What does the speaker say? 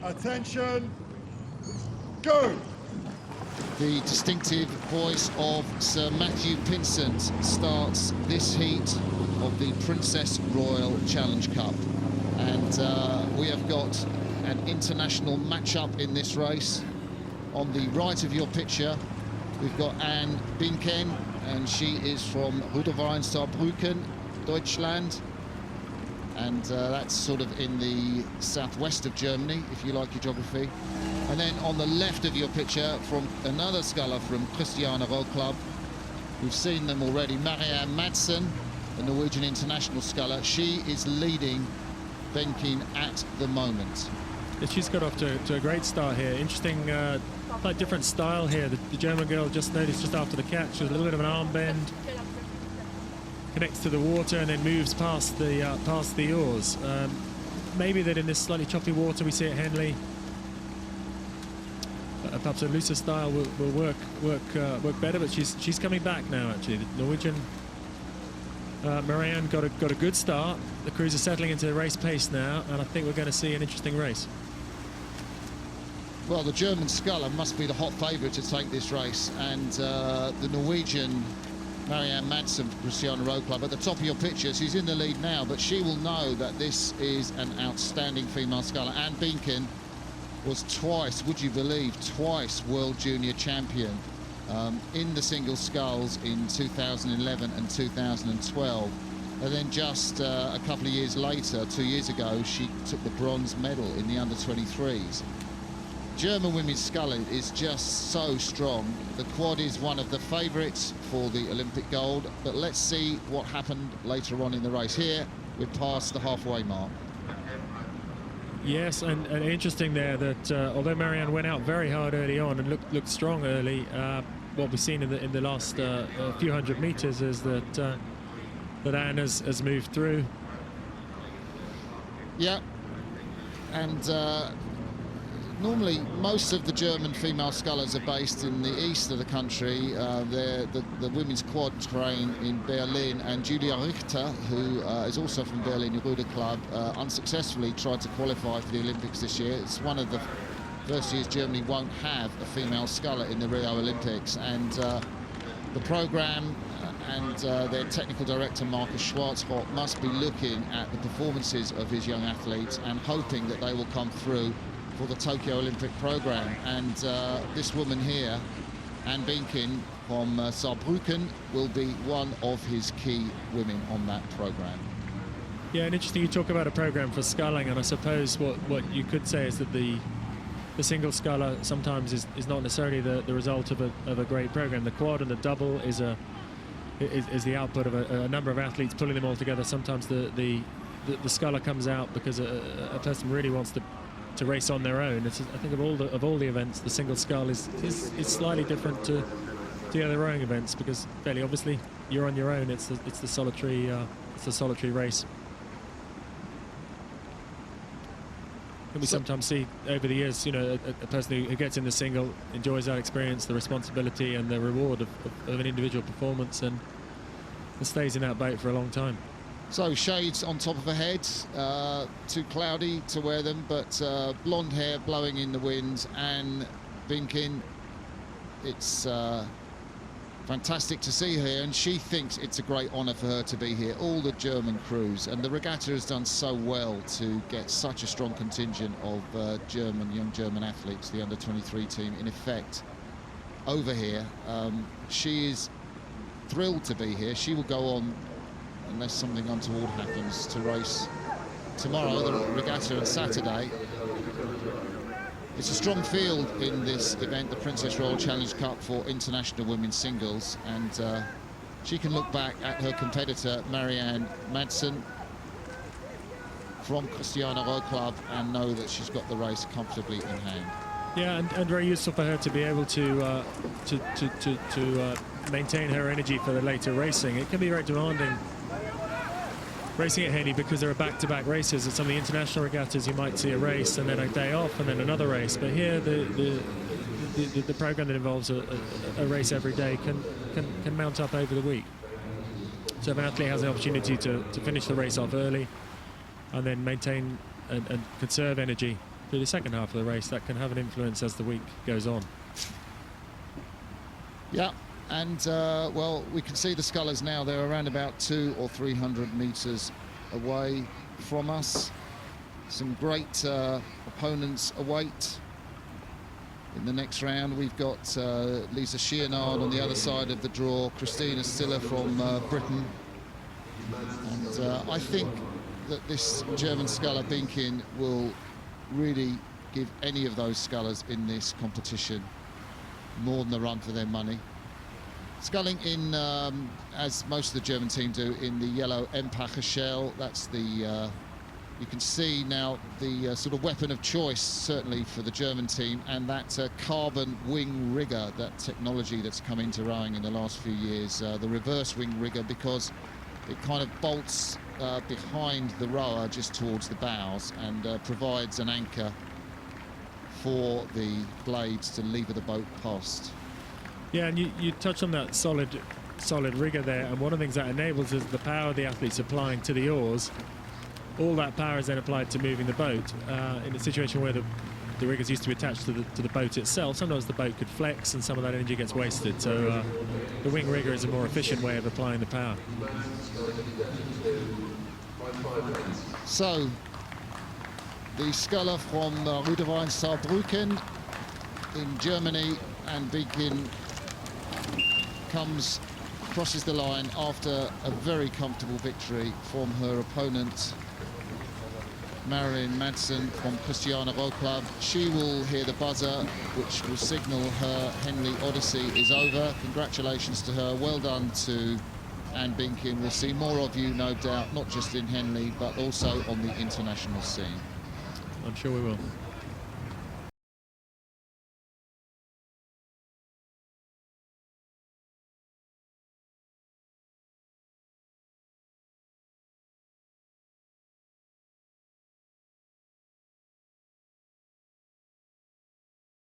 Attention, go! The distinctive voice of Sir Matthew Pinsent starts this heat of the Princess Royal Challenge Cup. And we have got an international matchup in this race. On the right of your picture, we've got Beenken, and she is from Rüdewein, Saarbrücken, Deutschland. And that's sort of in the southwest of Germany, if you like your geography. And then on the left of your picture, from another sculler from Christiana Roll Club, we've seen them already, Madsen, the Norwegian international sculler. She is leading Beenken at the moment. She's got off to a great start here. Interesting, quite different style here. The German girl just noticed just after the catch, with a little bit of an arm bend, connects to the water and then moves past the oars. Maybe that in this slightly choppy water we see at Henley, perhaps a looser style will work better. But she's coming back now. Actually, the Norwegian Marianne got a good start. The crews are settling into the race pace now, and I think we're going to see an interesting race. Well, the German sculler must be the hot favourite to take this race, and the Norwegian Marianne Madsen from Christiana Roll Club at the top of your picture. She's in the lead now, but she will know that this is an outstanding female sculler. And Beenken was twice, would you believe, twice World Junior Champion in the single sculls in 2011 and 2012. And then just a couple of years later, 2 years ago, she took the bronze medal in the under-23s. German women's sculling is just so strong. The quad is one of the favourites for the Olympic gold, but let's see what happened later on in the race. Here, we're past the halfway mark. Yes, and interesting there that although Marianne went out very hard early on and looked strong early, what we've seen in the last few hundred meters is that Anne has moved through. Yeah, and normally most of the German female scullers are based in the east of the country. The women's quad train in Berlin, and Julia Richter, who is also from Berlin, Rüde Club, unsuccessfully tried to qualify for the Olympics this year. It's one of the first years Germany won't have a female sculler in the Rio Olympics, and the programme and their technical director Markus Schwarzhoff must be looking at the performances of his young athletes and hoping that they will come through for the Tokyo Olympic programme. And this woman here, Anne Beenken from Saarbrücken, will be one of his key women on that programme. Yeah, and interesting you talk about a programme for sculling, and I suppose what you could say is that the single sculler sometimes is not necessarily the result of a great programme. The quad and the double is the output of a number of athletes pulling them all together. Sometimes the sculler comes out because a person really wants to race on their own. I think of all the events, the single scull is slightly different to the other rowing events, because fairly obviously you're on your own. It's the solitary race. And we sometimes see over the years, a person who gets in the single enjoys that experience, the responsibility and the reward of an individual performance, and stays in that boat for a long time. So shades on top of her head, too cloudy to wear them, but blonde hair blowing in the wind. And Beenken, it's fantastic to see her here, and she thinks it's a great honour for her to be here. All the German crews, and the regatta has done so well to get such a strong contingent of young German athletes, the under-23 team, in effect, over here. She is thrilled to be here. She will go on, unless something untoward happens, to race tomorrow, the regatta, and Saturday. It's a strong field in this event, the Princess Royal Challenge Cup for international women's singles, and she can look back at her competitor Marianne Madsen from Christiana Roll Club and know that she's got the race comfortably in hand. Yeah, and very useful for her to be able to maintain her energy for the later racing. It can be very demanding racing at Henley, because there are back-to-back races. At some of the international regattas you might see a race and then a day off and then another race, but here the program that involves a race every day can mount up over the week. So if an athlete has an opportunity to finish the race off early and then maintain and conserve energy through the second half of the race that can have an influence as the week goes on. Yeah, and well, we can see the scullers now. They're around about 200 or 300 meters away from us. Some great opponents await. In the next round, we've got Lisa Shearnard on the other side of the draw, Christina Stiller from Britain. And I think that this German sculler, Beenken, will really give any of those scullers in this competition more than a run for their money. Sculling in, as most of the German team do, in the yellow Empacher shell. That's the you can see now the sort of weapon of choice, certainly for the German team, and that carbon wing rigger, that technology that's come into rowing in the last few years, the reverse wing rigger, because it kind of bolts behind the rower just towards the bows and provides an anchor for the blades to lever the boat past. Yeah, and you touched on that solid rigger there, and one of the things that enables is the power the athlete's applying to the oars. All that power is then applied to moving the boat. In a situation where the riggers used to be attached to the boat itself, sometimes the boat could flex and some of that energy gets wasted. So the wing rigger is a more efficient way of applying the power. So the sculler from Ruderwein Saarbrücken in Germany, and Beenken crosses the line after a very comfortable victory from her opponent, Marilyn Madsen from Christiana Row Club. She will hear the buzzer, which will signal her Henley Odyssey is over. Congratulations to her. Well done to Anne Beenken. We'll see more of you, no doubt, not just in Henley, but also on the international scene. I'm sure we will.